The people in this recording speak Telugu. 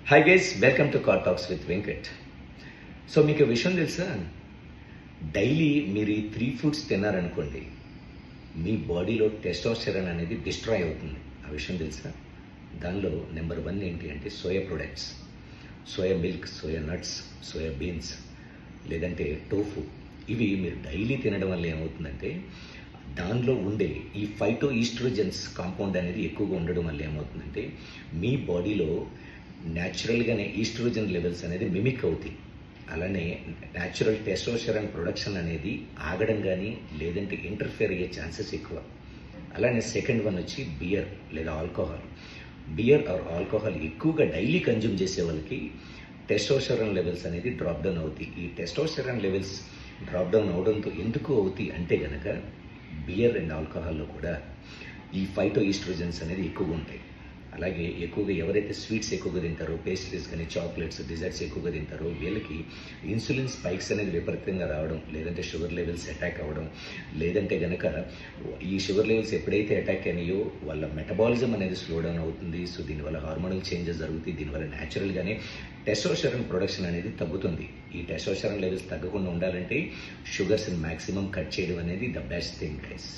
Hi guys, welcome to car talks with Venkat. So మీకు విషయం తెలుసా, డైలీ మీరు ఈ 3 ఫుడ్స్ తిన్నారనుకోండి, మీ బాడీలో టెస్టోస్టెరాన్ అనేది డిస్ట్రాయ్ అవుతుంది. ఆ విషయం తెలుసా? దానిలో నెంబర్ 1 ఏంటి అంటే soya products, soya milk, soya nuts, soya beans, లేదంటే టోఫు. ఇవి మీరు డైలీ తినడం వల్ల ఏమవుతుందంటే, దానిలో ఉండే ఈ ఫైటో ఈస్ట్రోజన్స్ కాంపౌండ్ అనేది ఎక్కువగా ఉండడం వల్ల ఏమవుతుందంటే, మీ బాడీలో న్యాచురల్గానే ఈస్ట్రోజన్ లెవెల్స్ అనేది మిమిక్ అవుతాయి. అలానే న్యాచురల్ టెస్టోస్టెరాన్ ప్రొడక్షన్ అనేది ఆగడం కానీ లేదంటే ఇంటర్ఫియర్ అయ్యే ఛాన్సెస్ ఎక్కువ. అలానే సెకండ్ వన్ వచ్చి బియర్ లేదా ఆల్కహాల్. బియర్ ఆర్ ఆల్కహాల్ ఎక్కువగా డైలీ కన్జ్యూమ్ చేసే వాళ్ళకి టెస్టోస్టెరాన్ లెవెల్స్ అనేది డ్రాప్ డౌన్ అవుతాయి. ఈ టెస్టోస్టెరాన్ లెవెల్స్ డ్రాప్ డౌన్ అవడంతో ఎందుకు అవుతాయి అంటే కనుక, బియర్ అండ్ ఆల్కహాల్లో కూడా ఈ ఫైటో ఈస్ట్రోజన్స్ అనేది ఎక్కువగా ఉంటాయి. అలాగే ఎక్కువగా ఎవరైతే స్వీట్స్ ఎక్కువగా తింటారో, పేస్ట్రీస్ కానీ చాక్లెట్స్, డిజర్ట్స్ ఎక్కువగా తింటారో, వీళ్ళకి ఇన్సులిన్ స్పైక్స్ అనేది విపరీతంగా రావడం, లేదంటే షుగర్ లెవెల్స్ అటాక్ అవ్వడం, లేదంటే కనుక ఈ షుగర్ లెవెల్స్ ఎప్పుడైతే అటాక్ అయినాయో వాళ్ళ మెటబాలిజం అనేది స్లో డౌన్ అవుతుంది. సో దీనివల్ల హార్మోనల్ చేంజెస్ జరుగుతాయి. దీనివల్ల న్యాచురల్గానే టెస్టోస్టెరాన్ ప్రొడక్షన్ అనేది తగ్గుతుంది. ఈ టెస్టోస్టెరాన్ లెవెల్స్ తగ్గకుండా ఉండాలంటే షుగర్స్ని మ్యాక్సిమం కట్ చేయడం అనేది ద బెస్ట్ థింగ్ గైస్.